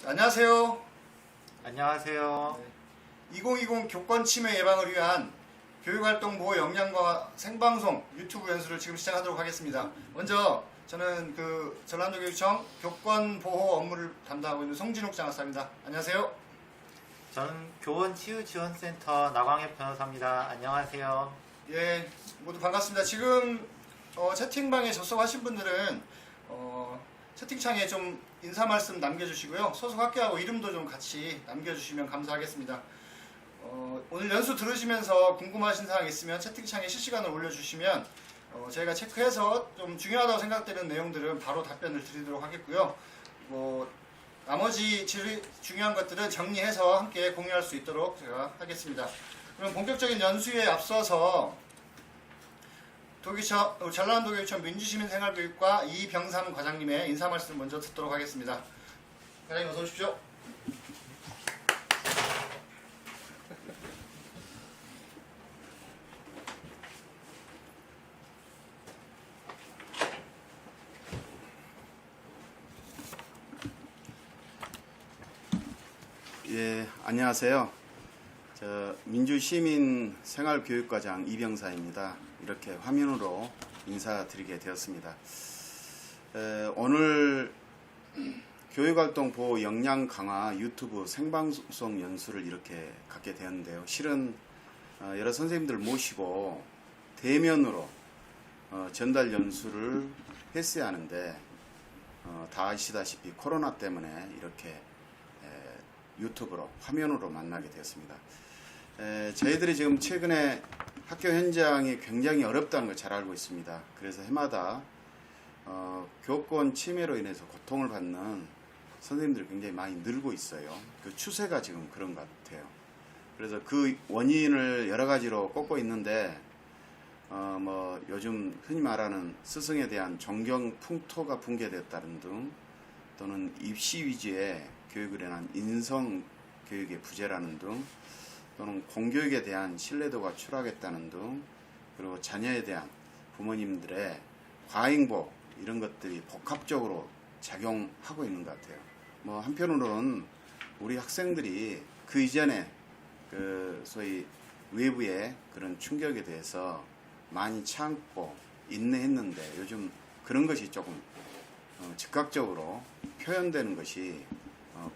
안녕하세요. 안녕하세요. 2020 교권 침해 예방을 위한 교육활동 보호 역량과 생방송 유튜브 연수를 지금 시작하도록 하겠습니다. 먼저 저는 전라도 교육청 교권 보호 업무를 담당하고 있는 송진욱 장학사입니다. 안녕하세요. 저는 교원치유지원센터 나광엽 변호사입니다. 안녕하세요. 예, 모두 반갑습니다. 지금 채팅방에 접속하신 분들은 채팅창에 좀 인사 말씀 남겨주시고요. 소속 학교하고 이름도 좀 같이 남겨주시면 감사하겠습니다. 오늘 연수 들으시면서 궁금하신 사항 있으면 채팅창에 실시간으로 올려주시면 저희가 체크해서 좀 중요하다고 생각되는 내용들은 바로 답변을 드리도록 하겠고요. 나머지 중요한 것들은 정리해서 함께 공유할 수 있도록 제가 하겠습니다. 그럼 본격적인 연수에 앞서서 전라도 교육청 민주시민생활교육과 이병삼 과장님의 인사 말씀을 먼저 듣도록 하겠습니다. 과장님 어서 오십시오. 예, 안녕하세요. 민주시민생활교육과장 이병사입니다. 이렇게 화면으로 인사드리게 되었습니다. 오늘 교육활동 보호 역량 강화 유튜브 생방송 연수를 이렇게 갖게 되었는데요. 실은 여러 선생님들 모시고 대면으로 전달 연수를 했어야 하는데 다 아시다시피 코로나 때문에 이렇게 유튜브로 화면으로 만나게 되었습니다. 저희들이 지금 최근에 학교 현장이 굉장히 어렵다는 걸 잘 알고 있습니다. 그래서 해마다 교권 침해로 인해서 고통을 받는 선생님들이 굉장히 많이 늘고 있어요. 그 추세가 지금 그런 것 같아요. 그래서 그 원인을 여러 가지로 꼽고 있는데 요즘 흔히 말하는 스승에 대한 존경 풍토가 붕괴됐다는 등, 또는 입시 위주의 교육을 위한 인성 교육의 부재라는 등, 또는 공교육에 대한 신뢰도가 추락했다는 등, 그리고 자녀에 대한 부모님들의 과잉보 이런 것들이 복합적으로 작용하고 있는 것 같아요. 한편으로는 우리 학생들이 그 이전에 소위 외부의 그런 충격에 대해서 많이 참고 인내했는데 요즘 그런 것이 조금 즉각적으로 표현되는 것이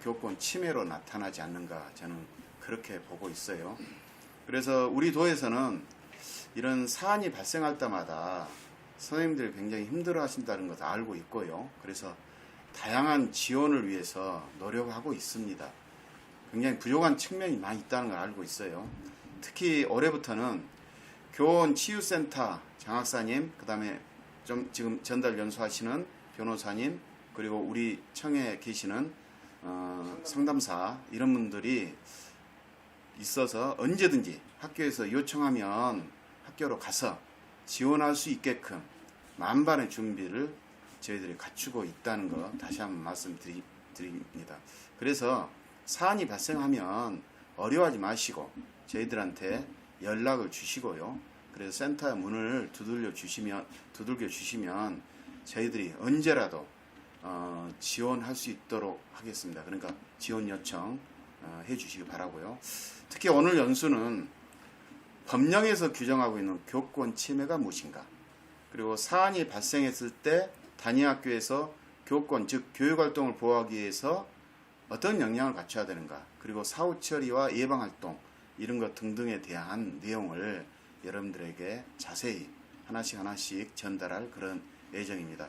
교권 침해로 나타나지 않는가, 저는 그렇게 보고 있어요. 그래서 우리 도에서는 이런 사안이 발생할 때마다 선생님들이 굉장히 힘들어 하신다는 것을 알고 있고요. 그래서 다양한 지원을 위해서 노력하고 있습니다. 굉장히 부족한 측면이 많이 있다는 걸 알고 있어요. 특히 올해부터는 교원치유센터 장학사님, 그 다음에 지금 전달 연수하시는 변호사님, 그리고 우리 청에 계시는 상담사 이런 분들이 있어서 언제든지 학교에서 요청하면 학교로 가서 지원할 수 있게끔 만반의 준비를 저희들이 갖추고 있다는 거 다시 한번 말씀드립니다. 그래서 사안이 발생하면 어려워하지 마시고 저희들한테 연락을 주시고요. 그래서 센터 문을 두들겨 주시면 저희들이 언제라도 지원할 수 있도록 하겠습니다. 그러니까 지원 요청 해주시기 바라고요. 특히 오늘 연수는 법령에서 규정하고 있는 교권 침해가 무엇인가, 그리고 사안이 발생했을 때 단위학교에서 교권, 즉 교육활동을 보호하기 위해서 어떤 역량을 갖춰야 되는가, 그리고 사후 처리와 예방활동 이런 것 등등에 대한 내용을 여러분들에게 자세히 하나씩 전달할 그런 예정입니다.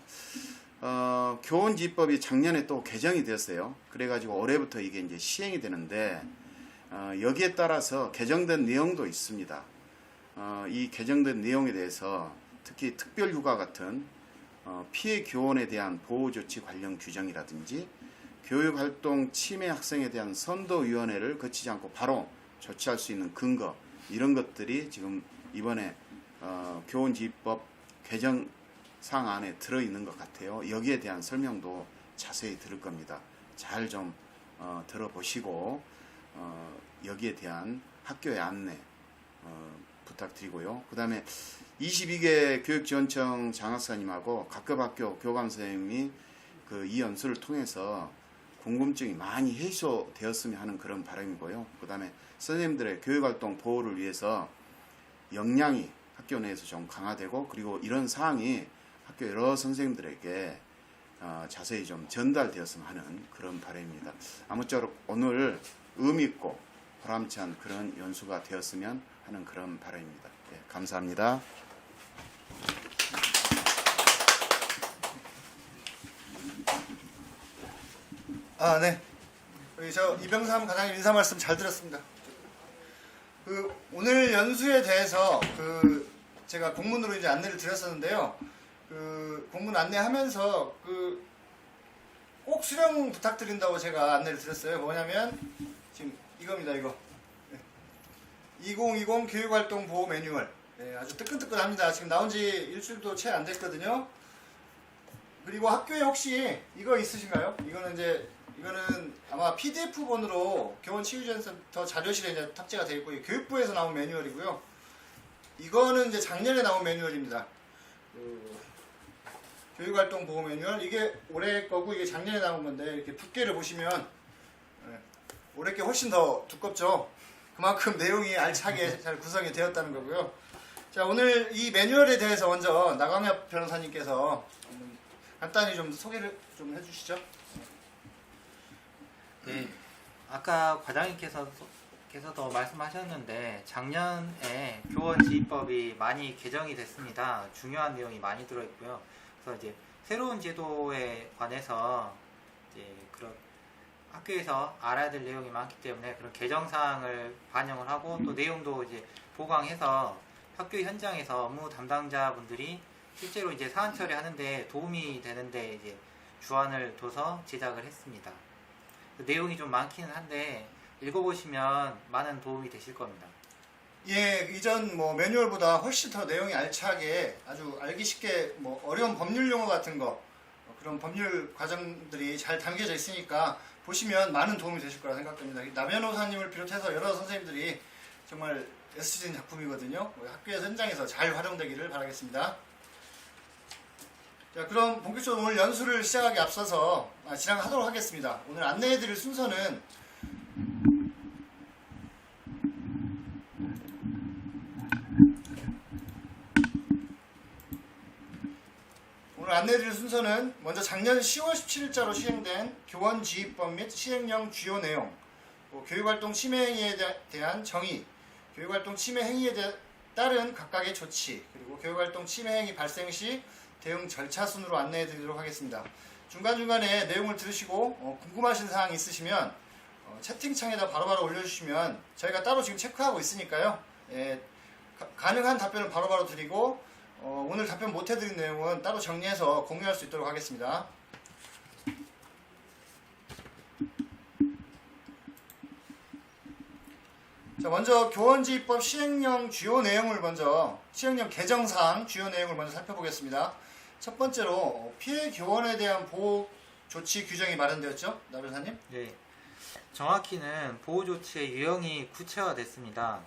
교원지법이 작년에 또 개정이 되었어요. 그래가지고 올해부터 이게 이제 시행이 되는데 여기에 따라서 개정된 내용도 있습니다. 이 개정된 내용에 대해서 특히 특별휴가 같은 피해 교원에 대한 보호조치 관련 규정이라든지 교육활동 침해 학생에 대한 선도위원회를 거치지 않고 바로 조치할 수 있는 근거, 이런 것들이 지금 이번에 교원지법 개정 사항 안에 들어있는 것 같아요. 여기에 대한 설명도 자세히 들을 겁니다. 잘 좀 들어보시고 여기에 대한 학교의 안내 부탁드리고요. 그 다음에 22개 교육지원청 장학사님하고 각급 학교 교감 선생님이 이 연수를 통해서 궁금증이 많이 해소되었으면 하는 그런 바람이고요. 그 다음에 선생님들의 교육활동 보호를 위해서 역량이 학교 내에서 좀 강화되고, 그리고 이런 사항이 학교 여러 선생님들에게 자세히 좀 전달되었으면 하는 그런 바람입니다. 아무쪼록 오늘 의미있고 보람찬 그런 연수가 되었으면 하는 그런 바람입니다. 예, 감사합니다. 네. 우리 이병삼 과장님 인사 말씀 잘 들었습니다. 오늘 연수에 대해서 제가 공문으로 이제 안내를 드렸었는데요. 공문 안내하면서 꼭 수령 부탁드린다고 제가 안내를 드렸어요. 뭐냐면 지금 이겁니다. 이거 2020 교육활동 보호 매뉴얼. 네, 아주 뜨끈뜨끈합니다. 지금 나온 지 일주일도 채 안 됐거든요. 그리고 학교에 혹시 이거 있으신가요? 이거는 아마 PDF본으로 교원치유지원센터 자료실에 이제 탑재가 되어 있고, 교육부에서 나온 매뉴얼이고요. 이거는 이제 작년에 나온 매뉴얼입니다. 교육활동 보호 매뉴얼. 이게 올해 거고 이게 작년에 나온 건데, 이렇게 두께를 보시면 올해 게 훨씬 더 두껍죠. 그만큼 내용이 알차게 잘 구성이 되었다는 거고요. 자, 오늘 이 매뉴얼에 대해서 먼저 나광엽 변호사님께서 간단히 좀 소개를 좀 해주시죠. 네, 아까 과장님께서도 말씀하셨는데 작년에 교원지휘법이 많이 개정이 됐습니다. 중요한 내용이 많이 들어있고요. 그래서 이제 새로운 제도에 관해서 이제 그런 학교에서 알아야 될 내용이 많기 때문에 그런 개정 사항을 반영을 하고, 또 내용도 이제 보강해서 학교 현장에서 업무 담당자분들이 실제로 이제 사안 처리하는데 도움이 되는데 이제 주안을 둬서 제작을 했습니다. 내용이 좀 많기는 한데 읽어보시면 많은 도움이 되실 겁니다. 예, 이전 매뉴얼보다 훨씬 더 내용이 알차게, 아주 알기 쉽게 어려운 법률 용어 같은 거, 그런 법률 과정들이 잘 담겨져 있으니까 보시면 많은 도움이 되실 거라 생각됩니다. 나 변호사님을 비롯해서 여러 선생님들이 정말 애쓰신 작품이거든요. 학교에서 현장에서 잘 활용되기를 바라겠습니다. 자, 그럼 본격적으로 오늘 연수를 시작하기 앞서서 진행하도록 하겠습니다. 오늘 안내해드릴 순서는 먼저 작년 10월 17일자로 시행된 교원지휘법 및 시행령 주요 내용, 교육활동 침해 행위에 대한 정의, 교육활동 침해 행위에 따른 각각의 조치, 그리고 교육활동 침해 행위 발생 시 대응 절차 순으로 안내해 드리도록 하겠습니다. 중간중간에 내용을 들으시고 궁금하신 사항 있으시면 채팅창에다 바로바로 올려주시면 저희가 따로 지금 체크하고 있으니까요. 가능한 답변을 바로바로 드리고, 오늘 답변 못 해드린 내용은 따로 정리해서 공유할 수 있도록 하겠습니다. 자, 먼저 교원지휘법 시행령 주요 내용을 시행령 개정사항 주요 내용을 먼저 살펴보겠습니다. 첫 번째로 피해 교원에 대한 보호 조치 규정이 마련되었죠, 나 변호사님? 네, 정확히는 보호 조치의 유형이 구체화됐습니다.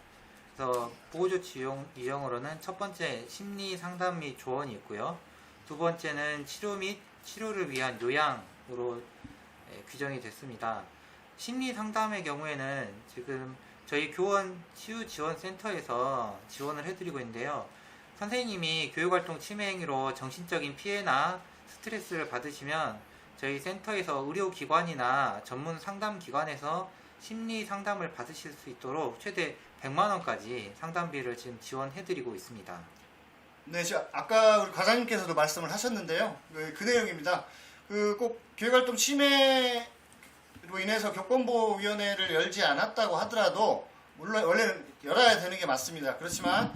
그래서 보호 조치 유형으로는 첫 번째 심리 상담 및 조언이 있고요. 두 번째는 치료 및 치료를 위한 요양으로 규정이 됐습니다. 심리 상담의 경우에는 지금 저희 교원 치유지원센터에서 지원을 해드리고 있는데요. 선생님이 교육활동 침해 행위로 정신적인 피해나 스트레스를 받으시면 저희 센터에서 의료기관이나 전문 상담기관에서 심리 상담을 받으실 수 있도록 최대 100만원까지 상담비를 지금 지원해드리고 있습니다. 네, 아까 우리 과장님께서도 말씀을 하셨는데요. 그 내용입니다. 꼭 교육활동 침해로 인해서 교권보호위원회를 열지 않았다고 하더라도, 물론 원래는 열어야 되는 게 맞습니다. 그렇지만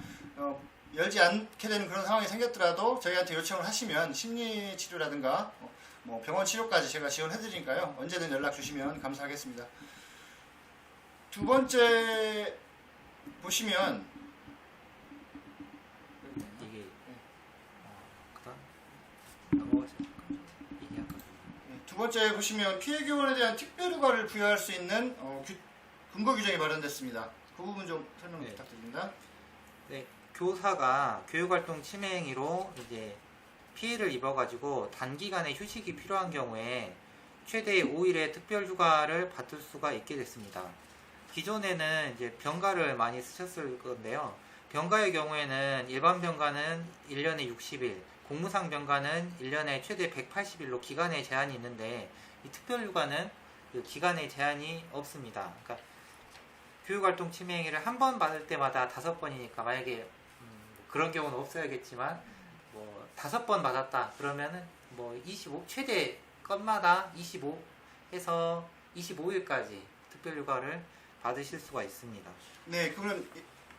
열지 않게 되는 그런 상황이 생겼더라도 저희한테 요청을 하시면 심리치료라든가 병원 치료까지 제가 지원해드리니까요. 언제든 연락 주시면 감사하겠습니다. 두 번째 보시면 이게 두 번째 보시면 피해 교원에 대한 특별휴가를 부여할 수 있는 근거 규정이 마련됐습니다. 그 부분 좀 설명 부탁드립니다. 네, 교사가 교육활동 침해 행위로 이제 피해를 입어가지고 단기간의 휴식이 필요한 경우에 최대 5일의 특별 휴가를 받을 수가 있게 됐습니다. 기존에는 이제 병가를 많이 쓰셨을 건데요. 병가의 경우에는 일반 병가는 1년에 60일, 공무상 병가는 1년에 최대 180일로 기간에 제한이 있는데 이 특별 휴가는 그 기간에 제한이 없습니다. 그러니까 교육활동 침해 행위를 한 번 받을 때마다 5번이니까 만약에 그런 경우는 없어야겠지만 뭐 5번 받았다 그러면은 뭐 25 최대 건마다 25에서 25일까지 특별휴가를 받으실 수가 있습니다. 네, 그러면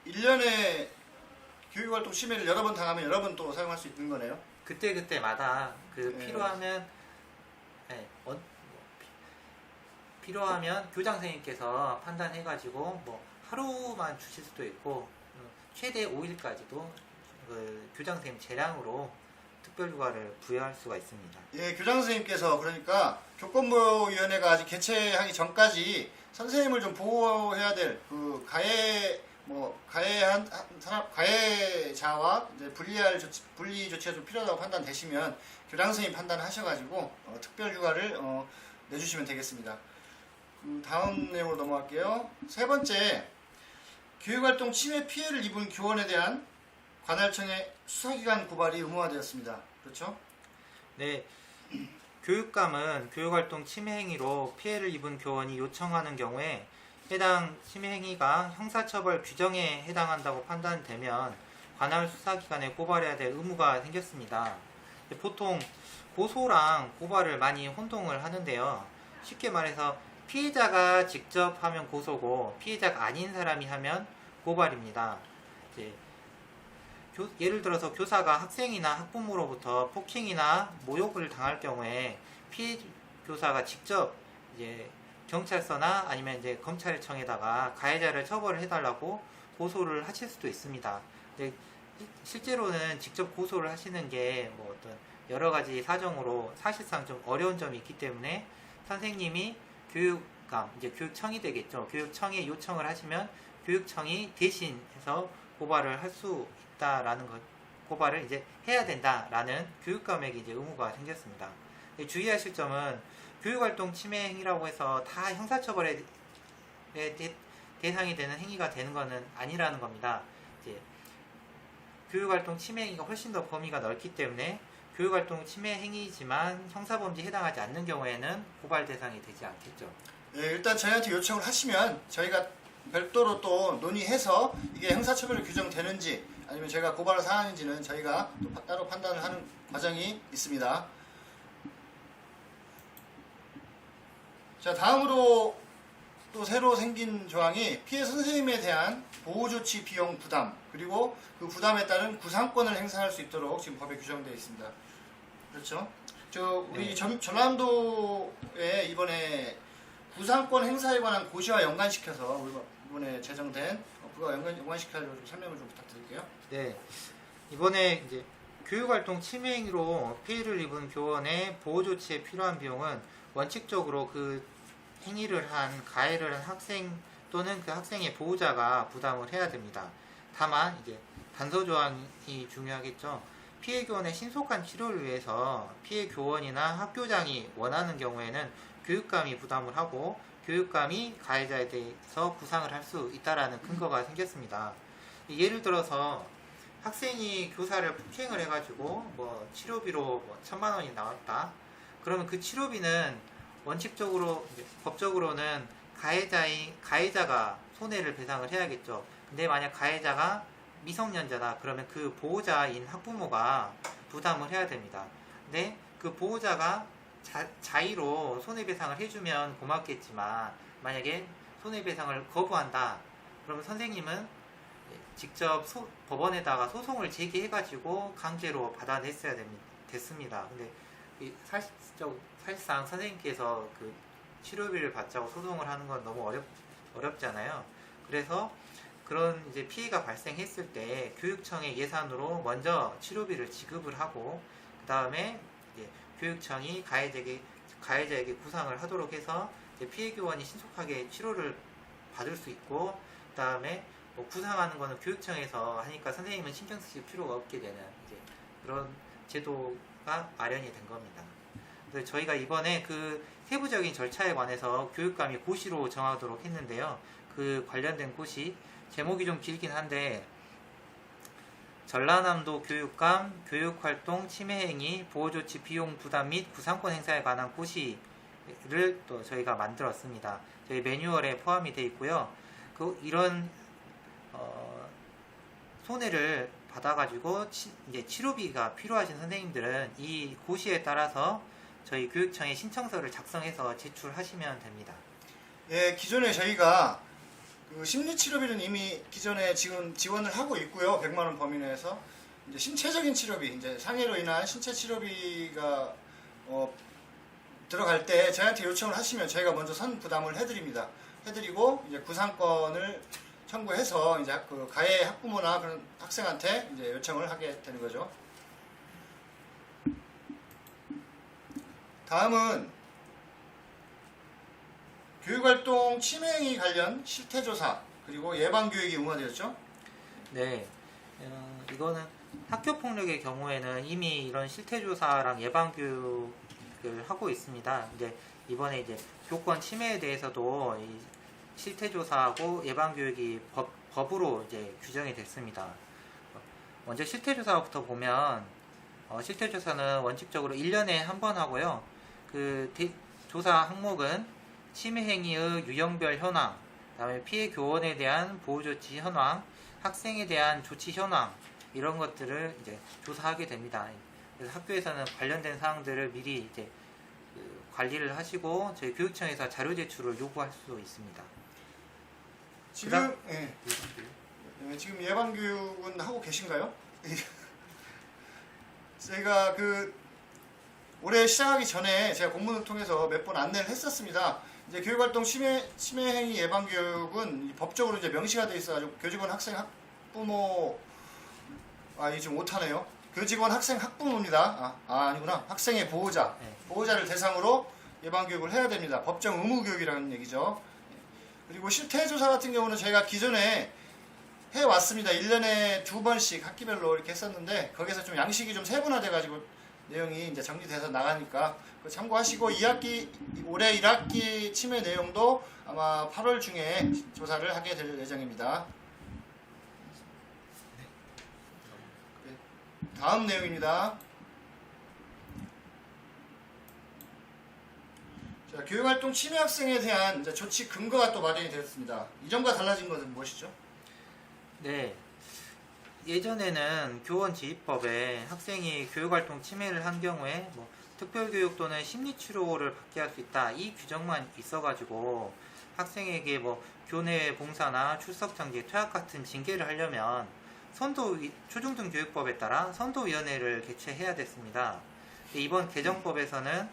1년에 교육활동 침해를 여러 번 당하면 여러 번 또 사용할 수 있는 거네요. 그때마다 그 네. 필요하면 교장 선생님께서 판단해가지고 뭐 하루만 주실 수도 있고 최대 5일까지도 그 교장 선생님 재량으로 특별휴가를 부여할 수가 있습니다. 예, 교장 선생님께서 그러니까 교권보위원회가 아직 개최하기 전까지 선생님을 좀 보호해야 될 그 가해자와 이제 분리 조치가 좀 필요하다고 판단되시면 교장 선생님 판단하셔가지고 특별휴가를 내주시면 되겠습니다. 다음 내용으로 넘어갈게요. 세 번째, 교육활동 침해 피해를 입은 교원에 대한 관할청의 수사기관 고발이 의무화되었습니다. 그렇죠? 네, 교육감은 교육활동 침해 행위로 피해를 입은 교원이 요청하는 경우에 해당 침해 행위가 형사처벌 규정에 해당한다고 판단되면 관할 수사기관에 고발해야 될 의무가 생겼습니다. 보통 고소랑 고발을 많이 혼동을 하는데요. 쉽게 말해서 피해자가 직접 하면 고소고 피해자가 아닌 사람이 하면 고발입니다. 예를 들어서 교사가 학생이나 학부모로부터 폭행이나 모욕을 당할 경우에 피해 교사가 직접 이제 경찰서나 아니면 이제 검찰청에다가 가해자를 처벌을 해달라고 고소를 하실 수도 있습니다. 근데 실제로는 직접 고소를 하시는 게 뭐 어떤 여러 가지 사정으로 사실상 좀 어려운 점이 있기 때문에 선생님이 교육감, 이제 교육청이 되겠죠. 교육청에 요청을 하시면 교육청이 대신해서 고발을 할 수 있다라는 것, 고발을 이제 해야 된다라는 교육감에게 이제 의무가 생겼습니다. 주의하실 점은 교육활동 침해 행위라고 해서 다 형사처벌의 대상이 되는 행위가 되는 것은 아니라는 겁니다. 이제 교육활동 침해 행위가 훨씬 더 범위가 넓기 때문에 교육활동 침해 행위지만 형사범죄에 해당하지 않는 경우에는 고발 대상이 되지 않겠죠. 네, 일단 저희한테 요청을 하시면 저희가 별도로 또 논의해서 이게 형사처벌로 규정되는지 아니면 저희가 고발을 사안인지는 저희가 또 따로 판단을 하는 과정이 있습니다. 자, 다음으로 또 새로 생긴 조항이 피해 선생님에 대한 보호조치 비용 부담 그리고 그 부담에 따른 구상권을 행사할 수 있도록 지금 법에 규정되어 있습니다. 그렇죠? 우리 네. 전라남도에 이번에 구상권 행사에 관한 고시와 연관시켜서 이번에 제정된 그거 연관시켜서 좀 설명을 좀 부탁드릴게요. 네, 이번에 이제 교육활동 침해 행위로 피해를 입은 교원의 보호조치에 필요한 비용은 원칙적으로 그 행위를 한 가해를 한 학생 또는 그 학생의 보호자가 부담을 해야 됩니다. 다만 이제 단서 조항이 중요하겠죠. 피해 교원의 신속한 치료를 위해서 피해 교원이나 학교장이 원하는 경우에는 교육감이 부담을 하고 교육감이 가해자에 대해서 구상을 할 수 있다라는 근거가 생겼습니다. 예를 들어서 학생이 교사를 폭행을 해가지고 뭐 치료비로 뭐 1,000만 원이 나왔다. 그러면 그 치료비는 원칙적으로 법적으로는 가해자가 손해를 배상을 해야겠죠. 근데 만약 가해자가 미성년자다 그러면 그 보호자인 학부모가 부담을 해야 됩니다. 근데 그 보호자가 자의로 손해배상을 해주면 고맙겠지만 만약에 손해배상을 거부한다 그러면 선생님은 직접 법원에다가 소송을 제기해가지고 강제로 받아냈어야 됐습니다. 근데 사실상 선생님께서 그 치료비를 받자고 소송을 하는 건 너무 어렵잖아요. 그래서 그런 이제 피해가 발생했을 때 교육청의 예산으로 먼저 치료비를 지급을 하고 그 다음에 교육청이 가해자에게 구상을 하도록 해서 피해 교원이 신속하게 치료를 받을 수 있고 그 다음에 뭐 구상하는 거는 교육청에서 하니까 선생님은 신경 쓰실 필요가 없게 되는 이제 그런 제도가 마련이 된 겁니다. 그래서 저희가 이번에 그 세부적인 절차에 관해서 교육감이 고시로 정하도록 했는데요. 그 관련된 고시 제목이 좀 길긴 한데 전라남도 교육감 교육활동 침해행위 보호조치 비용 부담 및 구상권 행사에 관한 고시를 또 저희가 만들었습니다. 저희 매뉴얼에 포함이 되어 있고요. 이런 손해를 받아가지고 이제 치료비가 필요하신 선생님들은 이 고시에 따라서 저희 교육청에 신청서를 작성해서 제출하시면 됩니다. 예, 기존에 저희가 그 심리치료비는 이미 기존에 지금 지원을 하고 있고요. 100만 원 범위 내에서 이제 신체적인 치료비, 이제 상해로 인한 신체 치료비가 들어갈 때 저희한테 요청을 하시면 저희가 먼저 선 부담을 해드립니다. 해드리고 이제 구상권을 청구해서 이제 그 가해 학부모나 그런 학생한테 이제 요청을 하게 되는 거죠. 다음은 교육활동 침해행위 관련 실태조사 그리고 예방교육이 의무화되었죠. 네, 이거는 학교폭력의 경우에는 이미 이런 실태조사랑 예방교육을 하고 있습니다. 이제 이번에 이제 교권 침해에 대해서도 이 실태조사하고 예방교육이 법으로 이제 규정이 됐습니다. 먼저 실태조사부터 보면 실태조사는 원칙적으로 1년에 한 번 하고요. 그 조사 항목은 침해행위의 유형별 현황, 그다음에 피해 교원에 대한 보호조치 현황, 학생에 대한 조치 현황 이런 것들을 이제 조사하게 됩니다. 그래서 학교에서는 관련된 사항들을 미리 이제 관리를 하시고 저희 교육청에서 자료 제출을 요구할 수 있습니다. 지금 지금 예방교육은 하고 계신가요? 제가 올해 시작하기 전에 제가 공문을 통해서 몇 번 안내를 했었습니다. 이제 교육활동 침해행위 예방교육은 법적으로 이제 명시가 돼 있어가지고 교직원, 학생, 학부모 이게 좀 못하네요. 교직원, 학생, 학부모입니다. 아니구나. 학생의 보호자, 보호자를 대상으로 예방교육을 해야 됩니다. 법정 의무교육이라는 얘기죠. 그리고 실태조사 같은 경우는 저희가 기존에 해왔습니다. 1년에 2번씩 학기별로 이렇게 했었는데 거기서 좀 양식이 좀 세분화돼가지고 내용이 이제 정리돼서 나가니까 그거 참고하시고 올해 1학기 침해 내용도 아마 8월 중에 조사를 하게 될 예정입니다. 다음 내용입니다. 자, 교육활동 침해 학생에 대한 이제 조치 근거가 또 마련이 되었습니다. 이전과 달라진 것은 무엇이죠? 네. 예전에는 교원지휘법에 학생이 교육활동 침해를 한 경우에 특별교육 또는 심리치료를 받게 할 수 있다. 이 규정만 있어가지고 학생에게 교내 봉사나 출석정지, 퇴학 같은 징계를 하려면 초중등교육법에 따라 선도위원회를 개최해야 됐습니다. 이번 개정법에서는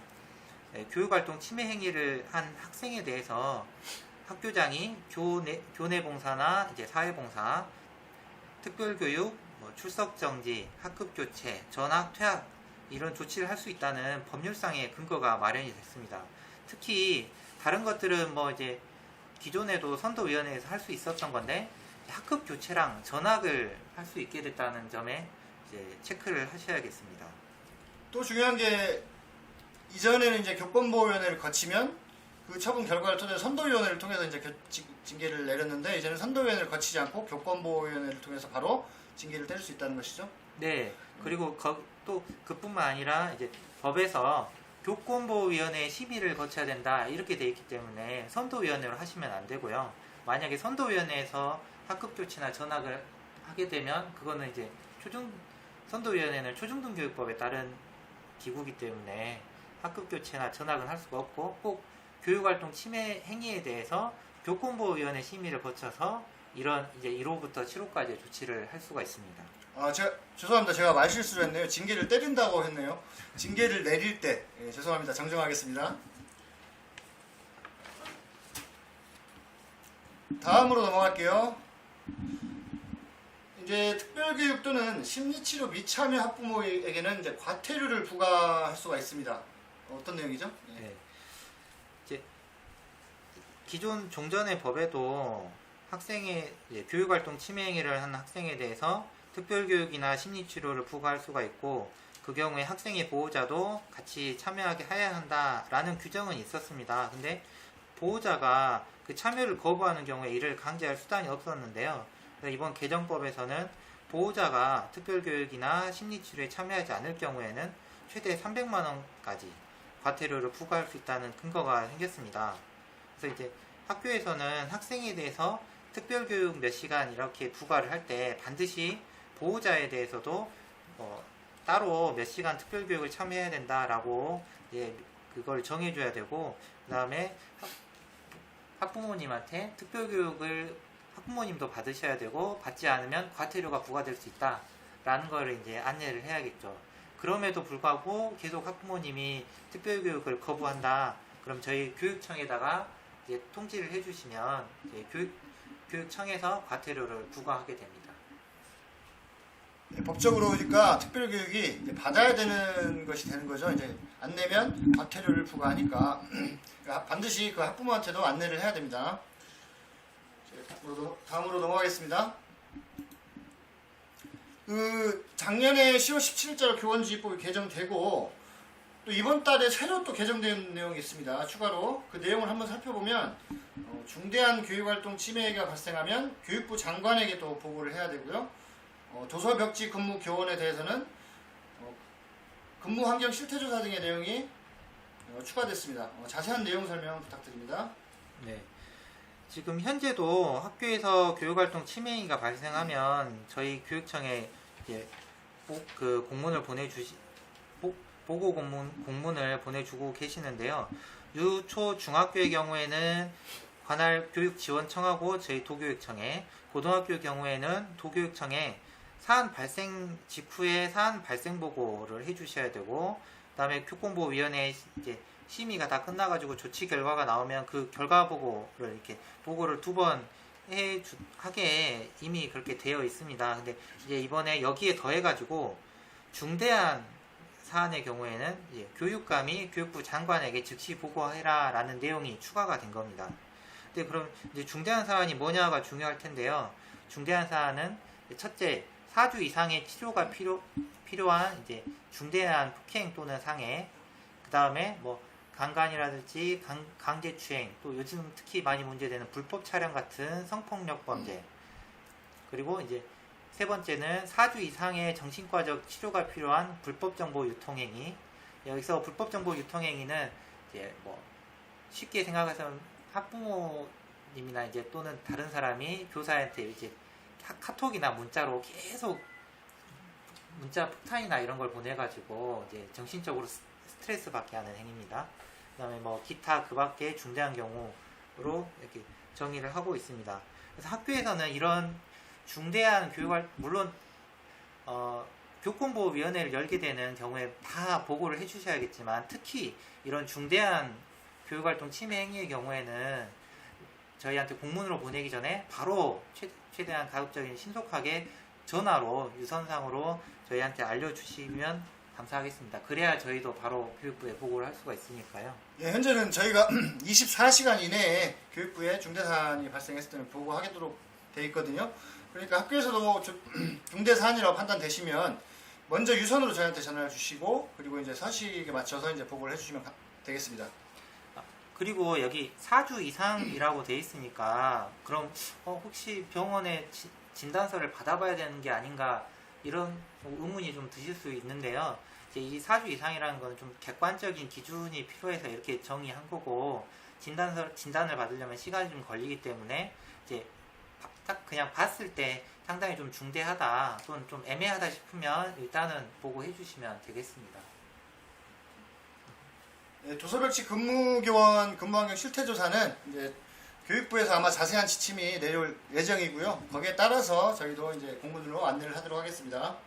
교육활동 침해 행위를 한 학생에 대해서 학교장이 교내 봉사나 이제 사회봉사, 특별교육, 출석정지, 학급교체, 전학, 퇴학 이런 조치를 할 수 있다는 법률상의 근거가 마련이 됐습니다. 특히 다른 것들은 이제 기존에도 선도위원회에서 할 수 있었던 건데 학급교체랑 전학을 할 수 있게 됐다는 점에 이제 체크를 하셔야겠습니다. 또 중요한 게 이전에는 이제 교권보호위원회를 거치면 그 처분 결과를 토대로 선도위원회를 통해서 이제 징계를 내렸는데 이제는 선도위원회를 거치지 않고 교권보호위원회를 통해서 바로 징계를 때릴 수 있다는 것이죠. 네. 그리고 또 그뿐만 아니라 이제 법에서 교권보호위원회 심의를 거쳐야 된다 이렇게 돼 있기 때문에 선도위원회로 하시면 안 되고요. 만약에 선도위원회에서 학급교체나 전학을 하게 되면 그거는 이제 선도위원회는 초중등교육법에 따른 기구이기 때문에 학급교체나 전학은 할 수가 없고 꼭 교육활동 침해 행위에 대해서 교권보호위원회 심의를 거쳐서 이런 이제 1호부터 7호까지 조치를 할 수가 있습니다. 죄송합니다. 제가 말실수를 했네요. 징계를 때린다고 했네요. 징계를 내릴 때 죄송합니다. 정정하겠습니다. 다음으로 넘어갈게요. 이제 특별교육 또는 심리치료 미참여 학부모에게는 이제 과태료를 부과할 수가 있습니다. 어떤 내용이죠? 네. 이제 기존 종전의 법에도 학생의 교육활동 침해 행위를 한 학생에 대해서 특별교육이나 심리치료를 부과할 수가 있고 그 경우에 학생의 보호자도 같이 참여하게 해야 한다라는 규정은 있었습니다. 근데 보호자가 그 참여를 거부하는 경우에 이를 강제할 수단이 없었는데요. 그래서 이번 개정법에서는 보호자가 특별교육이나 심리치료에 참여하지 않을 경우에는 최대 300만 원까지 과태료를 부과할 수 있다는 근거가 생겼습니다. 그래서 이제 학교에서는 학생에 대해서 특별교육 몇 시간 이렇게 부과를 할 때 반드시 보호자에 대해서도 따로 몇 시간 특별교육을 참여해야 된다라고 그걸 정해줘야 되고, 그 다음에 학부모님한테 특별교육을 학부모님도 받으셔야 되고, 받지 않으면 과태료가 부과될 수 있다라는 걸 이제 안내를 해야겠죠. 그럼에도 불구하고 계속 학부모님이 특별교육을 거부한다. 그럼 저희 교육청에다가 이제 통지를 해주시면 이제 교육청에서 과태료를 부과하게 됩니다. 네, 법적으로 그러니까 특별교육이 이제 받아야 되는 것이 되는 거죠. 이제 안 내면 과태료를 부과하니까 그러니까 반드시 그 학부모한테도 안내를 해야 됩니다. 다음으로 넘어가겠습니다. 그 작년에 10월 17일자로 교원지휘법이 개정되고 또 이번 달에 새로 또 개정된 내용이 있습니다. 추가로 그 내용을 한번 살펴보면 중대한 교육활동 침해가 발생하면 교육부 장관에게 또 보고를 해야 되고요. 도서벽지 근무 교원에 대해서는 근무 환경 실태조사 등의 내용이 추가됐습니다. 자세한 내용 설명 부탁드립니다. 네. 지금 현재도 학교에서 교육활동 침해가 발생하면 저희 교육청에 이제 그 공문을 보고 공문을 보내주고 계시는데요. 유초 중학교의 경우에는 관할 교육지원청하고 저희 도교육청에, 고등학교 경우에는 도교육청에 사안 발생 직후에 사안 발생 보고를 해주셔야 되고, 그다음에 교권보호위원회 이제 심의가 다 끝나가지고 조치 결과가 나오면 그 결과 보고를 이렇게 보고를 2번 하게 이미 그렇게 되어 있습니다. 근데 이제 이번에 여기에 더해가지고 중대한 사안의 경우에는 이제 교육감이 교육부 장관에게 즉시 보고해라라는 내용이 추가가 된 겁니다. 근데 그럼 이제 중대한 사안이 뭐냐가 중요할 텐데요. 중대한 사안은 첫째, 4주 이상의 치료가 필요한 이제 중대한 폭행 또는 상해, 그 다음에 뭐 강간이라든지 강제추행, 또 요즘 특히 많이 문제되는 불법 촬영 같은 성폭력 범죄, 그리고 이제 세 번째는 4주 이상의 정신과적 치료가 필요한 불법 정보 유통행위. 여기서 불법 정보 유통행위는 이제 뭐 쉽게 생각해서 학부모님이나 이제 또는 다른 사람이 교사한테 이제 카톡이나 문자로 계속 문자 폭탄이나 이런 걸 보내가지고 이제 정신적으로 스트레스 받게 하는 행위입니다. 그다음에 뭐 기타 그 밖에 중대한 경우로 이렇게 정의를 하고 있습니다. 그래서 학교에서는 이런 중대한 교육활 물론 교권보호위원회를 열게 되는 경우에 다 보고를 해주셔야겠지만, 특히 이런 중대한 교육활동 침해 행위의 경우에는 저희한테 공문으로 보내기 전에 바로 최대한 가급적인 신속하게 전화로 유선상으로 저희한테 알려주시면 감사하겠습니다. 그래야 저희도 바로 교육부에 보고를 할 수가 있으니까요. 예, 현재는 저희가 24시간 이내에 교육부에 중대사안이 발생했을 때는 보고하도록 되어 있거든요. 그러니까 학교에서도 중대사안이라고 판단되시면 먼저 유선으로 저희한테 전화를 주시고, 그리고 이제 사실에 맞춰서 이제 보고를 해주시면 되겠습니다. 그리고 여기 4주 이상이라고 돼 있으니까 그럼 혹시 병원에 진단서를 받아봐야 되는 게 아닌가, 이런 의문이 좀 드실 수 있는데요. 이제 이 4주 이상이라는 건 좀 객관적인 기준이 필요해서 이렇게 정의한 거고, 진단을 받으려면 시간이 좀 걸리기 때문에 이제 딱 그냥 봤을 때 상당히 좀 중대하다 또는 좀 애매하다 싶으면 일단은 보고해 주시면 되겠습니다. 네, 도서벽지 근무교원 근무환경 실태조사는 이제 교육부에서 아마 자세한 지침이 내려올 예정이고요. 거기에 따라서 저희도 이제 공문으로 안내를 하도록 하겠습니다.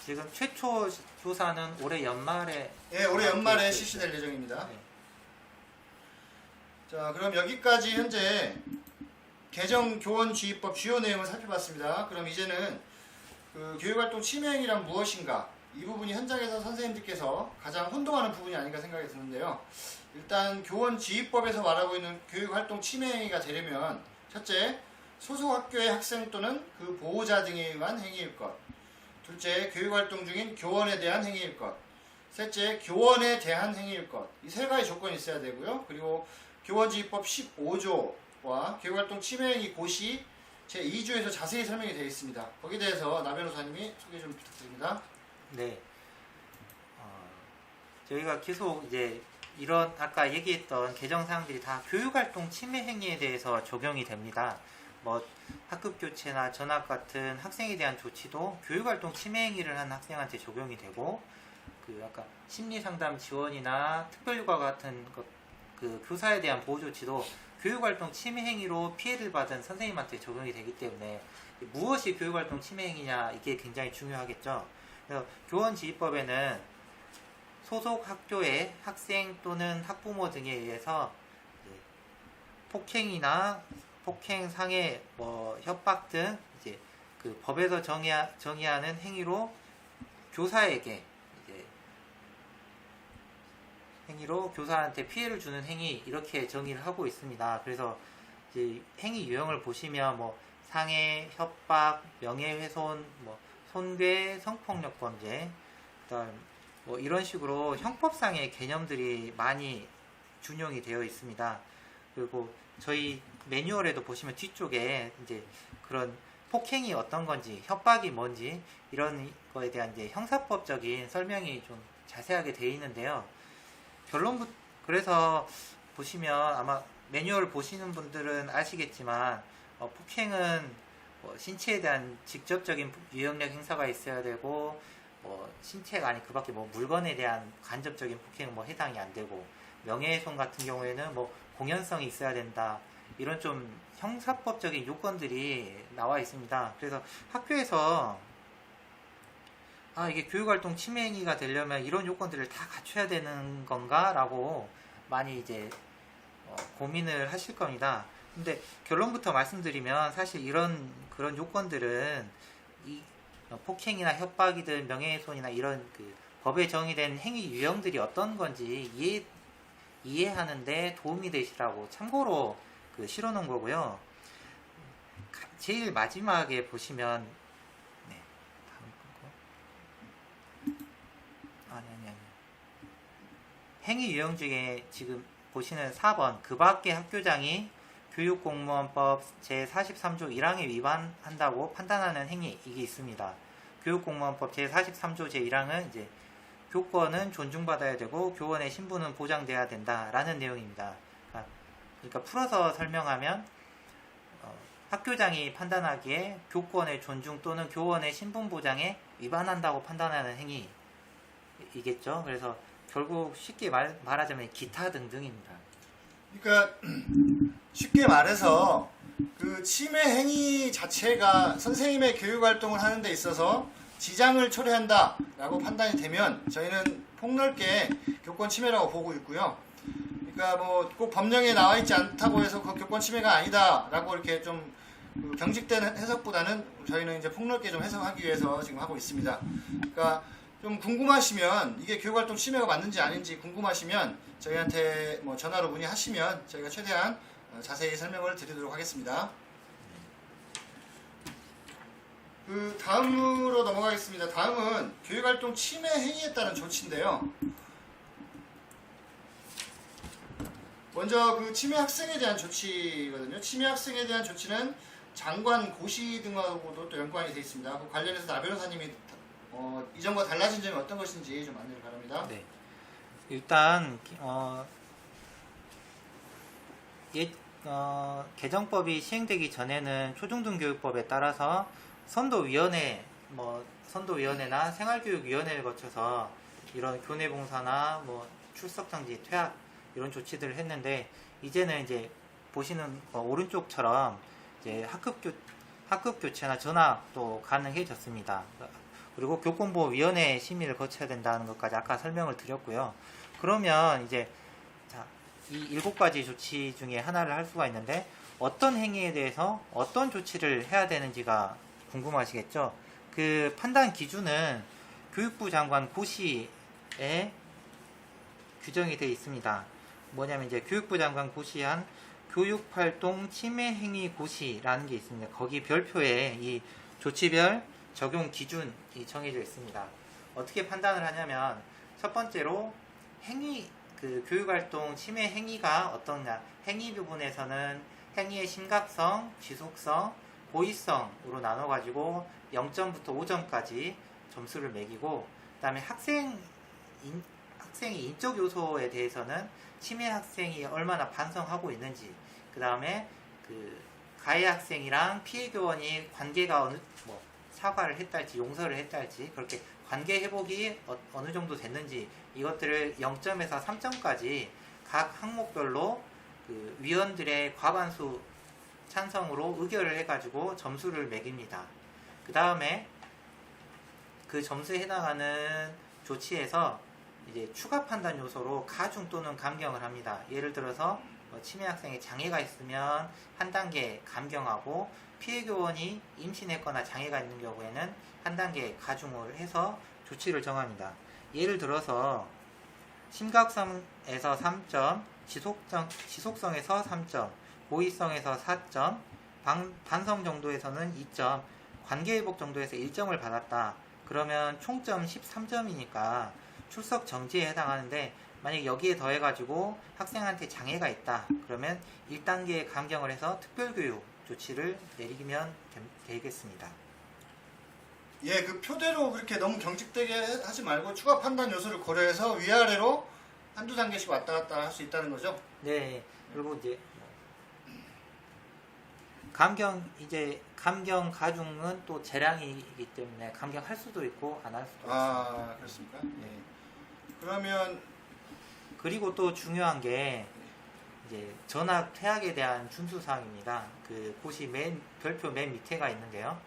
지금 최초 조사는 올해 연말에 올해 연말에 실시될 예정입니다. 네. 자, 그럼 여기까지 현재 개정 교원지휘법 주요 내용을 살펴봤습니다. 그럼 이제는 그 교육활동 침해행위란 무엇인가, 이 부분이 현장에서 선생님들께서 가장 혼동하는 부분이 아닌가 생각이 드는데요. 일단 교원지휘법에서 말하고 있는 교육활동 침해행위가 되려면 첫째, 소속 학교의 학생 또는 그 보호자 등에 의한 행위일 것, 둘째, 교육활동 중인 교원에 대한 행위일 것. 셋째, 교원에 대한 행위일 것. 이 세 가지 조건이 있어야 되고요. 그리고 교원지휘법 15조와 교육활동 침해 행위 고시 제2조에서 자세히 설명이 되어 있습니다. 거기에 대해서 나 변호사님이 소개 좀 부탁드립니다. 네. 저희가 계속 이제 이런 아까 얘기했던 개정사항들이 다 교육활동 침해 행위에 대해서 적용이 됩니다. 뭐 학급 교체나 전학 같은 학생에 대한 조치도 교육활동 침해 행위를 한 학생한테 적용이 되고, 그 아까 심리상담 지원이나 특별휴가 같은 것, 그 교사에 대한 보호 조치도 교육활동 침해 행위로 피해를 받은 선생님한테 적용이 되기 때문에 무엇이 교육활동 침해 행위냐, 이게 굉장히 중요하겠죠. 그래서 교원지휘법에는 소속 학교의 학생 또는 학부모 등에 의해서 폭행이나 폭행, 상해, 뭐 협박 등 이제 그 법에서 정의하는 행위로 교사에게 교사한테 피해를 주는 행위, 이렇게 정의를 하고 있습니다. 그래서 이제 행위 유형을 보시면 뭐 상해, 협박, 명예훼손, 뭐 손괴, 성폭력 범죄, 그다음 뭐 이런 식으로 형법상의 개념들이 많이 준용이 되어 있습니다. 그리고 저희 매뉴얼에도 보시면 뒤쪽에 이제 그런 폭행이 어떤 건지, 협박이 뭔지, 이런 거에 대한 이제 형사법적인 설명이 좀 자세하게 되어 있는데요. 그래서 보시면 아마 매뉴얼 보시는 분들은 아시겠지만, 폭행은 뭐 신체에 대한 직접적인 유형력 행사가 있어야 되고, 뭐 신체가 아닌 그 밖에 뭐 물건에 대한 간접적인 폭행은 뭐 해당이 안 되고, 명예훼손 같은 경우에는 뭐 공연성이 있어야 된다, 이런 좀 형사법적인 요건들이 나와 있습니다. 그래서 학교에서 이게 교육활동 침해 행위가 되려면 이런 요건들을 다 갖춰야 되는 건가? 라고 많이 이제 고민을 하실 겁니다. 근데 결론부터 말씀드리면 사실 그런 요건들은 이 폭행이나 협박이든 명예훼손이나 이런 그 법에 정의된 행위 유형들이 어떤 건지 이해하는데 도움이 되시라고 참고로 실어놓은 거고요. 제일 마지막에 보시면 행위 유형 중에 지금 보시는 4번 그 밖의 학교장이 교육공무원법 제43조 1항에 위반한다고 판단하는 행위, 이게 있습니다. 교육공무원법 제43조 제1항은 이제 교권은 존중받아야 되고 교원의 신분은 보장돼야 된다라는 내용입니다. 그러니까 풀어서 설명하면 학교장이 판단하기에 교권의 존중 또는 교원의 신분 보장에 위반한다고 판단하는 행위이겠죠. 그래서 결국 쉽게 말하자면 기타 등등입니다. 그러니까 쉽게 말해서 그 침해 행위 자체가 선생님의 교육 활동을 하는 데 있어서 지장을 초래한다라고 판단이 되면 저희는 폭넓게 교권 침해라고 보고 있고요. 그러니까 뭐 꼭 법령에 나와 있지 않다고 해서 그 교권 침해가 아니다라고 이렇게 좀 경직된 해석보다는 저희는 이제 폭넓게 좀 해석하기 위해서 지금 하고 있습니다. 그러니까 좀 궁금하시면 이게 교육활동 침해가 맞는지 아닌지 궁금하시면 저희한테 뭐 전화로 문의하시면 저희가 최대한 자세히 설명을 드리도록 하겠습니다. 그 다음으로 넘어가겠습니다. 다음은 교육활동 침해 행위에 따른 조치인데요. 먼저 그 침해 학생에 대한 조치거든요. 침해 학생에 대한 조치는 장관 고시 등하고도 또 연관이 되어 있습니다. 그 관련해서 나 변호사님이 이전과 달라진 점이 어떤 것인지 좀 안내를 바랍니다. 네. 일단 개정법이 시행되기 전에는 초중등교육법에 따라서 선도위원회나 생활교육위원회를 거쳐서 이런 교내봉사나 뭐 출석정지, 퇴학 이런 조치들을 했는데, 이제는 이제 보시는 오른쪽처럼 이제 학급 교체나 전학도 가능해졌습니다. 그리고 교권보호위원회 심의를 거쳐야 된다는 것까지 아까 설명을 드렸고요. 그러면 이제 이 7가지 조치 중에 하나를 할 수가 있는데, 어떤 행위에 대해서 어떤 조치를 해야 되는지가 궁금하시겠죠? 그 판단 기준은 교육부 장관 고시에 규정이 되어 있습니다. 뭐냐면 이제 교육부 장관 고시한 교육활동 침해 행위 고시라는 게 있습니다. 거기 별표에 이 조치별 적용 기준이 정해져 있습니다. 어떻게 판단을 하냐면 첫 번째로 행위, 교육활동 침해 행위가 어떠냐, 행위 부분에서는 행위의 심각성, 지속성, 고의성으로 나눠가지고 0점부터 5점까지 점수를 매기고, 그 다음에 학생의 인적 요소에 대해서는 침해 학생이 얼마나 반성하고 있는지, 그 다음에 가해 학생이랑 피해 교원이 관계가 사과를 했달지 용서를 했달지, 그렇게 관계 회복이 어느 정도 됐는지, 이것들을 0점에서 3점까지 각 항목별로 위원들의 과반수 찬성으로 의결을 해가지고 점수를 매깁니다. 그 다음에 그 점수에 해당하는 조치에서 이제 추가 판단 요소로 가중 또는 감경을 합니다. 예를 들어서 침해 학생에 장애가 있으면 한 단계 감경하고, 피해 교원이 임신했거나 장애가 있는 경우에는 한 단계 가중을 해서 조치를 정합니다. 예를 들어서 심각성에서 3점, 지속성에서 3점, 고의성에서 4점, 반성 정도에서는 2점, 관계회복 정도에서 1점을 받았다. 그러면 총점 13점이니까 출석 정지에 해당하는데, 만약 여기에 더해가지고 학생한테 장애가 있다. 그러면 1단계 감경을 해서 특별교육 조치를 내리면 되겠습니다. 예, 그 표대로 그렇게 너무 경직되게 하지 말고 추가 판단 요소를 고려해서 위아래로 한두 단계씩 왔다 갔다 할 수 있다는 거죠? 네. 그리고 이제 감경 가중은 또 재량이기 때문에 감경할 수도 있고 안 할 수도 있습니다. 그렇습니까? 예. 그러면 그리고 또 중요한 게 이제 전학 퇴학에 대한 준수 사항입니다. 곳이 별표 맨 밑에가 있는데요.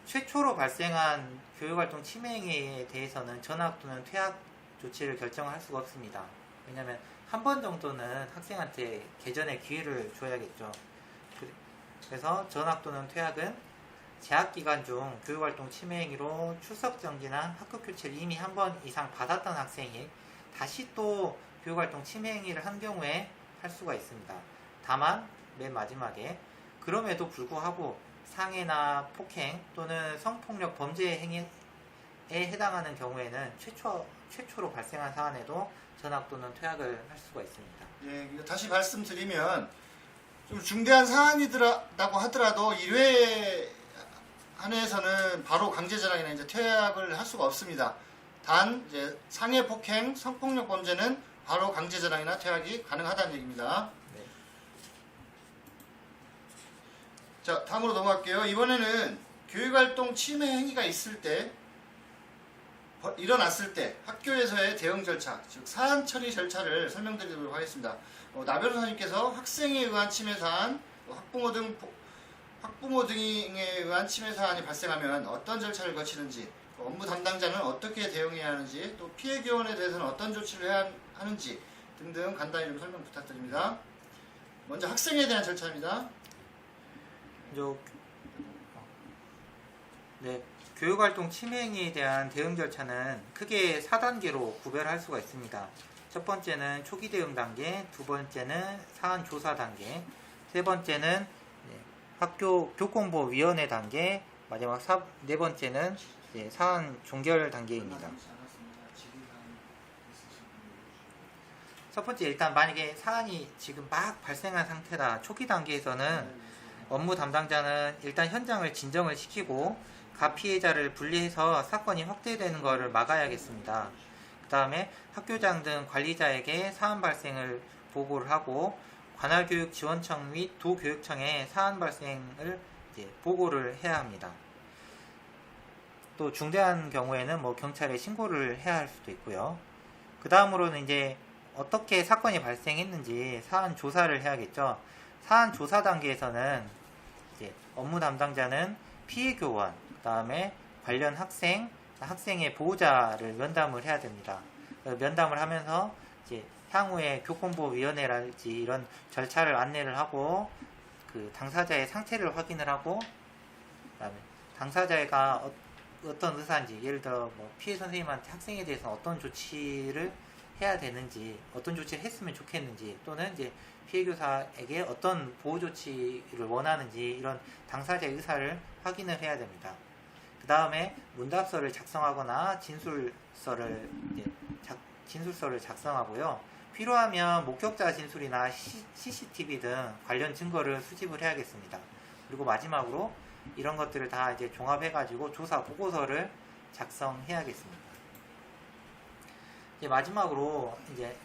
최초로 발생한 교육활동 침해 행위에 대해서는 전학 또는 퇴학 조치를 결정할 수가 없습니다. 왜냐하면 한 번 정도는 학생한테 개전의 기회를 줘야겠죠. 그래서 전학 또는 퇴학은 재학 기간 중 교육활동 침해 행위로 출석 정지나 학급 교체를 이미 한 번 이상 받았던 학생이 다시 또 교육활동 침해 행위를 한 경우에 할 수가 있습니다. 다만 맨 마지막에 그럼에도 불구하고 상해나 폭행 또는 성폭력 범죄 행위에 해당하는 경우에는 최초로 발생한 사안에도 전학 또는 퇴학을 할 수가 있습니다. 예, 다시 말씀드리면 좀 중대한 사안이라고 하더라도 1회 한해에서는 바로 강제전학이나 이제 퇴학을 할 수가 없습니다. 단 이제 상해 폭행, 성폭력 범죄는 바로 강제전학이나 퇴학이 가능하다는 얘기입니다. 네. 자, 다음으로 넘어갈게요. 이번에는 교육활동 침해 행위가 일어났을 때 학교에서의 대응 절차, 즉 사안 처리 절차를 설명드리도록 하겠습니다. 나 변호사님께서 학생에 의한 침해 사안, 학부모 등에 의한 침해 사안이 발생하면 어떤 절차를 거치는지, 업무 담당자는 어떻게 대응해야 하는지, 또 피해 교원에 대해서는 어떤 조치를 해야 하는지 등등 간단히 좀 설명 부탁드립니다. 먼저 학생에 대한 절차입니다. 네, 교육활동 침해 행위에 대한 대응 절차는 크게 4단계로 구별할 수가 있습니다. 첫 번째는 초기 대응 단계, 두 번째는 사안 조사 단계, 세 번째는 학교 교권보호위원회 단계, 마지막 네 번째는 사안 종결 단계입니다. 첫 번째, 일단 만약에 사안이 지금 막 발생한 상태다. 초기 단계에서는 업무 담당자는 일단 현장을 진정을 시키고 가피해자를 분리해서 사건이 확대되는 것을 막아야겠습니다. 그 다음에 학교장 등 관리자에게 사안 발생을 보고를 하고 관할교육지원청 및 도교육청에 사안 발생을 보고를 해야 합니다. 또 중대한 경우에는 경찰에 신고를 해야 할 수도 있고요. 그 다음으로는 이제 어떻게 사건이 발생했는지 사안 조사를 해야겠죠. 사안 조사 단계에서는 업무 담당자는 피해 교원, 그 다음에 관련 학생의 보호자를 면담을 해야 됩니다. 면담을 하면서 향후에 교권보호위원회랄지 이런 절차를 안내를 하고 당사자의 상태를 확인을 하고, 그다음에 당사자가 어떤 의사인지, 예를 들어 피해 선생님한테 학생에 대해서 어떤 조치를 해야 되는지, 어떤 조치를 했으면 좋겠는지, 또는 피해 교사에게 어떤 보호 조치를 원하는지, 이런 당사자의 의사를 확인을 해야 됩니다. 다음에 문답서를 작성하거나 진술서를 작성하고요. 필요하면 목격자 진술이나 CCTV 등 관련 증거를 수집을 해야겠습니다. 그리고 마지막으로 이런 것들을 다 이제 종합해가지고 조사 보고서를 작성해야겠습니다. 이제 마지막으로 이제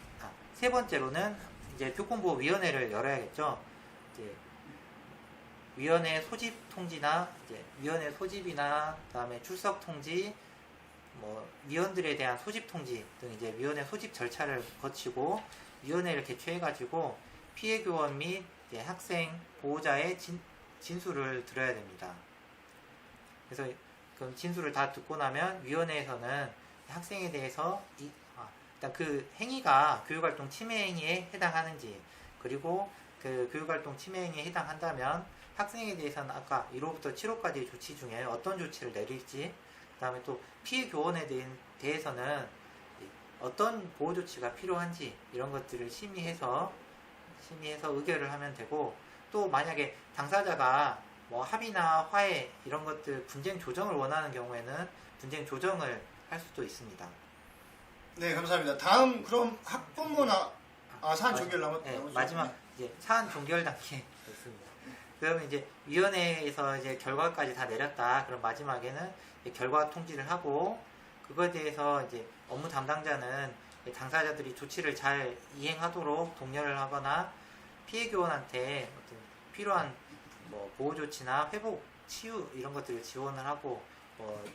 세 번째로는 이제 교권보호위원회를 열어야겠죠. 이제 위원회 소집 통지나 이제 위원회 소집이나 그다음에 출석 통지, 뭐 위원들에 대한 소집 통지 등 이제 위원회 소집 절차를 거치고 위원회를 개최해가지고 피해 교원 및 이제 학생 보호자의 진술을 들어야 됩니다. 그래서 그럼 진술을 다 듣고 나면 위원회에서는 학생에 대해서 일단 그 행위가 교육활동 침해 행위에 해당하는지, 그리고 그 교육활동 침해 행위에 해당한다면 학생에 대해서는 아까 1호부터 7호까지의 조치 중에 어떤 조치를 내릴지, 그 다음에 또 피해 교원에 대해서는 어떤 보호 조치가 필요한지 이런 것들을 심의해서 의결을 하면 되고, 또 만약에 당사자가 뭐 합의나 화해 이런 것들 분쟁 조정을 원하는 경우에는 분쟁 조정을 할 수도 있습니다. 네, 감사합니다. 다음 그럼 학부모나 사안 종결 마지막 이제 사안 종결 단계 있습니다. 그러면 이제 위원회에서 이제 결과까지 다 내렸다. 그럼 마지막에는 결과 통지를 하고, 그거에 대해서 이제 업무 담당자는 당사자들이 조치를 잘 이행하도록 독려를 하거나 피해 교원한테 어떤 필요한 뭐 보호 조치나 회복, 치유 이런 것들을 지원을 하고,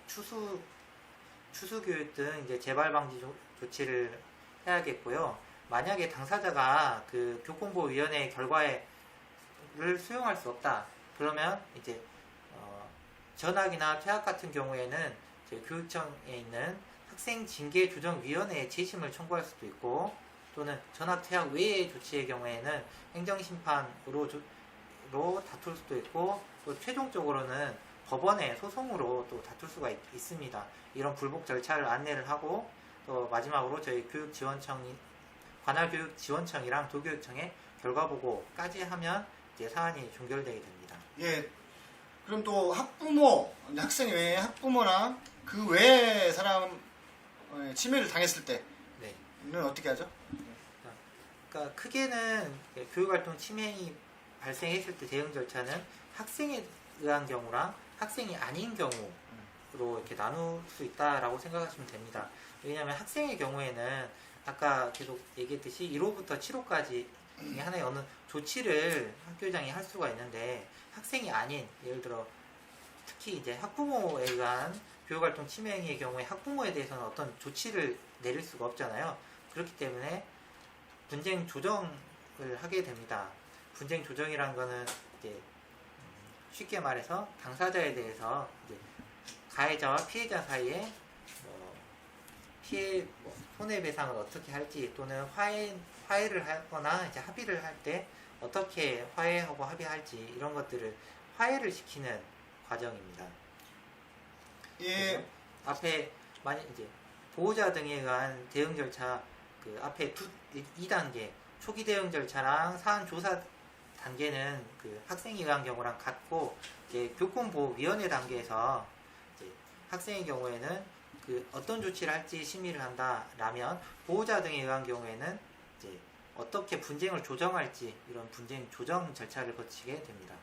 추수 교육 등 이제 재발 방지 조치를 해야겠고요. 만약에 당사자가 그 교권보호위원회의 결과를 수용할 수 없다. 그러면 이제 전학이나 퇴학 같은 경우에는 이제 교육청에 있는 학생징계조정위원회에 재심을 청구할 수도 있고, 또는 전학 퇴학 외의 조치의 경우에는 행정심판으로 다툴 수도 있고, 또 최종적으로는 법원에 소송으로 또 다툴 수가 있습니다. 이런 불복 절차를 안내를 하고, 또 마지막으로 저희 관할 교육지원청이랑 도교육청에 결과 보고까지 하면 이제 사안이 종결되게 됩니다. 예. 그럼 또 학부모, 학생 외에 학부모나 그 외에 사람 침해를 당했을 때는 네. 어떻게 하죠? 그러니까 크게는 교육활동 침해이 발생했을 때 대응 절차는 학생에 의한 경우랑 학생이 아닌 경우로 이렇게 나눌 수 있다라고 생각하시면 됩니다. 왜냐하면 학생의 경우에는 아까 계속 얘기했듯이 1호부터 7호까지 하나의 어느 조치를 학교장이 할 수가 있는데, 학생이 아닌, 예를 들어 특히 이제 학부모에 의한 교육활동 침해 행위의 경우에 학부모에 대해서는 어떤 조치를 내릴 수가 없잖아요. 그렇기 때문에 분쟁 조정을 하게 됩니다. 분쟁 조정이란 거는 이제 쉽게 말해서 당사자에 대해서 이제 가해자와 피해자 사이에 손해배상을 어떻게 할지, 또는 화해를 하거나 이제 합의를 할 때 어떻게 화해하고 합의할지, 이런 것들을 화해를 시키는 과정입니다. 예. 앞에 만약 이제 보호자 등에 의한 대응 절차, 그 앞에 2단계 초기 대응 절차랑 사안 조사 단계는 그 학생에 의한 경우랑 같고, 이제 교권보호위원회 단계에서 이제 학생의 경우에는 그 어떤 조치를 할지 심의를 한다라면, 보호자 등에 의한 경우에는 이제 어떻게 분쟁을 조정할지 이런 분쟁 조정 절차를 거치게 됩니다.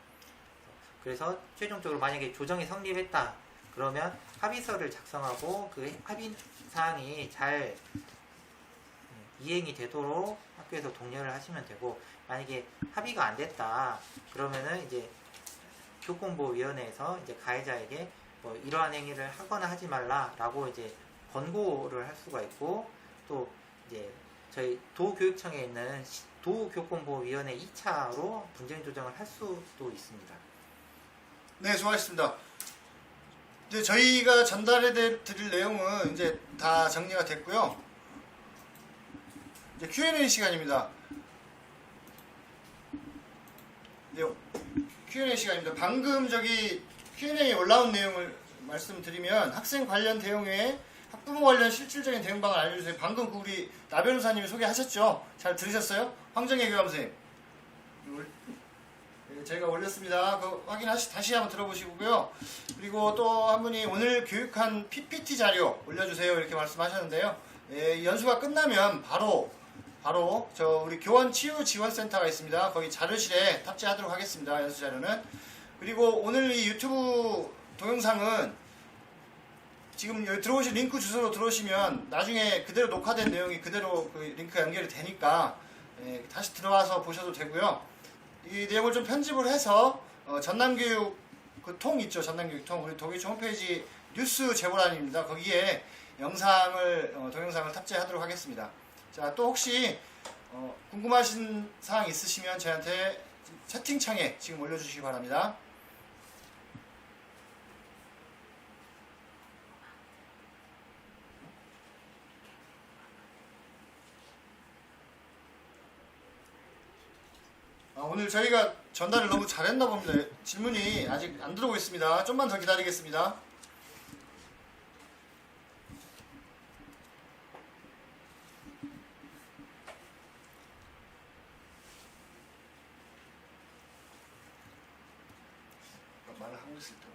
그래서 최종적으로 만약에 조정이 성립했다 그러면 합의서를 작성하고 그 합의 사항이 잘 이행이 되도록 학교에서 독려를 하시면 되고, 만약에 합의가 안 됐다 그러면은 이제 교권보호위원회에서 이제 가해자에게 뭐 이러한 행위를 하거나 하지 말라라고 이제 권고를 할 수가 있고, 또 이제 저희 도교육청에 있는 도교권보호위원회 2차로 분쟁 조정을 할 수도 있습니다. 네, 수고하셨습니다. 이제 저희가 전달해 드릴 내용은 이제 다 정리가 됐고요. 이제 Q&A 시간입니다. 네, Q&A 시간입니다. 방금 저기 Q&A에 올라온 내용을 말씀드리면, 학생 관련 대응 외에 학부모 관련 실질적인 대응방을 알려주세요. 방금 그 우리 나 변호사님이 소개하셨죠? 잘 들으셨어요? 황정혜 교감 선생님. 예, 저희가 올렸습니다. 다시 한번 들어보시고요. 그리고 또 한 분이 오늘 교육한 PPT 자료 올려주세요 이렇게 말씀하셨는데요. 예, 연수가 끝나면 바로 저 우리 교원 치유 지원센터가 있습니다. 거기 자료실에 탑재하도록 하겠습니다. 연수 자료는. 그리고 오늘 이 유튜브 동영상은 지금 여기 들어오신 링크 주소로 들어오시면 나중에 그대로 녹화된 내용이 그대로 그 링크 연결이 되니까 예, 다시 들어와서 보셔도 되고요. 이 내용을 좀 편집을 해서 전남교육 그 통 있죠. 전남교육통 우리 도교청 홈페이지 뉴스 제보란입니다. 거기에 동영상을 탑재하도록 하겠습니다. 자, 또 혹시 궁금하신 사항 있으시면 저한테 채팅창에 지금 올려주시기 바랍니다. 오늘 저희가 전달을 너무 잘했나 봅니다. 질문이 아직 안 들어오고 있습니다. 좀만 더 기다리겠습니다. 말을 하고 있을 때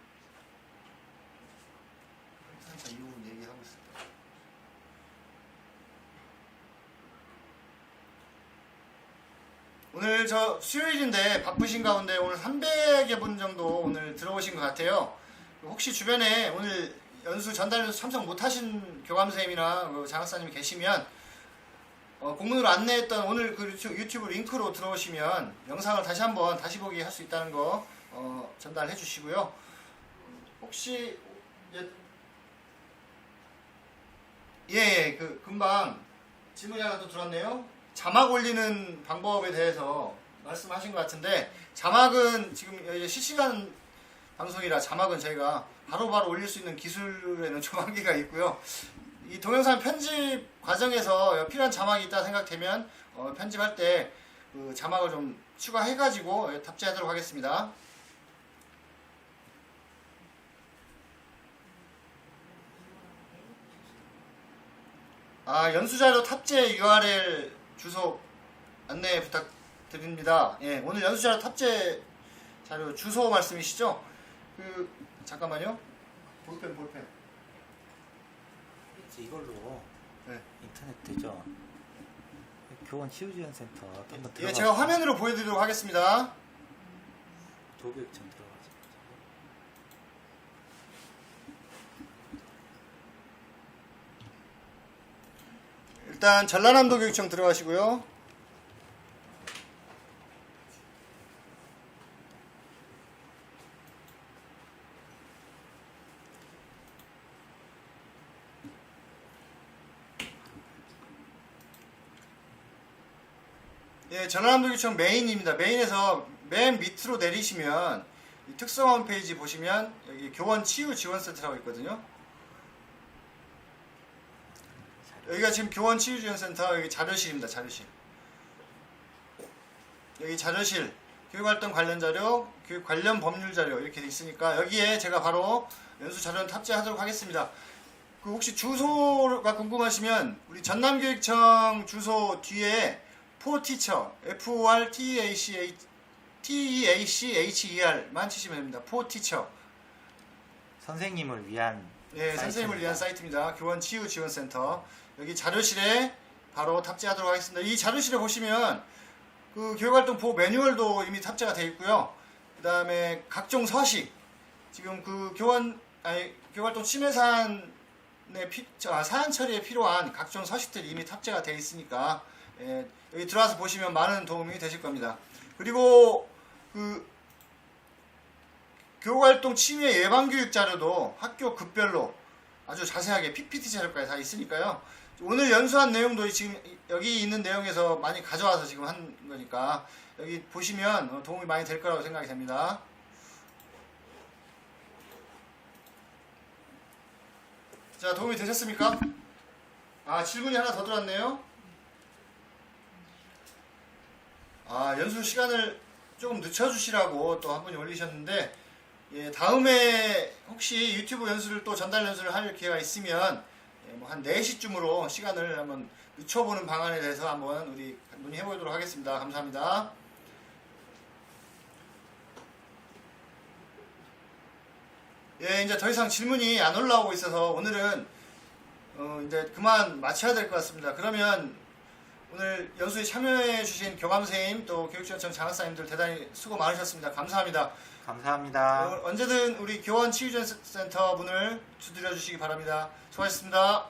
한참 이후 얘기하고 있을 때 오늘 저 수요일인데 바쁘신 가운데 오늘 300여 분 정도 오늘 들어오신 것 같아요. 혹시 주변에 오늘 전달 연수 참석 못하신 교감선생님이나 장학사님이 계시면 공문으로 안내했던 오늘 그 유튜브 링크로 들어오시면 영상을 다시 보기 할 수 있다는 거 전달해 주시고요. 혹시 그 금방 질문이 하나 또 들었네요. 자막 올리는 방법에 대해서 말씀하신 것 같은데 자막은 지금 이제 실시간 방송이라 자막은 저희가 바로바로 올릴 수 있는 기술에는 좀 한계가 있고요. 이 동영상 편집 과정에서 필요한 자막이 있다 생각되면 편집할 때 그 자막을 좀 추가해가지고 탑재하도록 하겠습니다. 연수자료 탑재 URL 주소 안내 부탁드립니다. 예, 오늘 연수자료 탑재 자료 주소 말씀이시죠? 잠깐만요. 볼펜. 이걸로 네. 인터넷 되죠? 교원 치유지원센터 한번 들어가. 예, 제가 화면으로 보여드리도록 하겠습니다. 도교육청 들어가서. 일단 전라남도 교육청 들어가시고요. 예, 전라남도 교육청 메인입니다. 메인에서 맨 밑으로 내리시면 이 특성 홈페이지 보시면 여기 교원 치유 지원센터라고 있거든요. 여기가 지금 교원 치유 지원센터 여기 자료실입니다. 자료실. 여기 자료실 교육활동 관련 자료, 교육 관련 법률 자료 이렇게 돼 있으니까 여기에 제가 바로 연수 자료는 탑재하도록 하겠습니다. 혹시 주소가 궁금하시면 우리 전남교육청 주소 뒤에 포티처 FORTEACHER만 치시면 됩니다. 포티처. 선생님을 위한 선생님을 위한 사이트입니다. 교원 치유 지원센터. 여기 자료실에 바로 탑재하도록 하겠습니다. 이 자료실에 보시면 그 교육활동 보호 매뉴얼도 이미 탑재가 되어 있고요. 그 다음에 각종 서식, 지금 그 교육활동 침해 사안의 사안 처리에 필요한 각종 서식들이 이미 탑재가 되어 있으니까 여기 들어와서 보시면 많은 도움이 되실 겁니다. 그리고 그 교육활동 침해 예방교육 자료도 학교 급별로 아주 자세하게 PPT 자료까지 다 있으니까요. 오늘 연수한 내용도 지금 여기 있는 내용에서 많이 가져와서 지금 한 거니까 여기 보시면 도움이 많이 될 거라고 생각이 됩니다. 자, 도움이 되셨습니까? 질문이 하나 더 들어왔네요. 연수 시간을 조금 늦춰주시라고 또 한 분이 올리셨는데, 다음에 혹시 유튜브 연수를 또 전달 연수를 할 기회가 있으면 한 4시쯤으로 시간을 한번 늦춰보는 방안에 대해서 한번 우리 논의해보도록 하겠습니다. 감사합니다. 예, 이제 더 이상 질문이 안 올라오고 있어서 오늘은 이제 그만 마쳐야 될 것 같습니다. 그러면 오늘 연수에 참여해주신 교감선생님 또 교육지원청 장학사님들 대단히 수고 많으셨습니다. 감사합니다. 감사합니다. 언제든 우리 교원 치유센터 문을 두드려 주시기 바랍니다. 수고하셨습니다.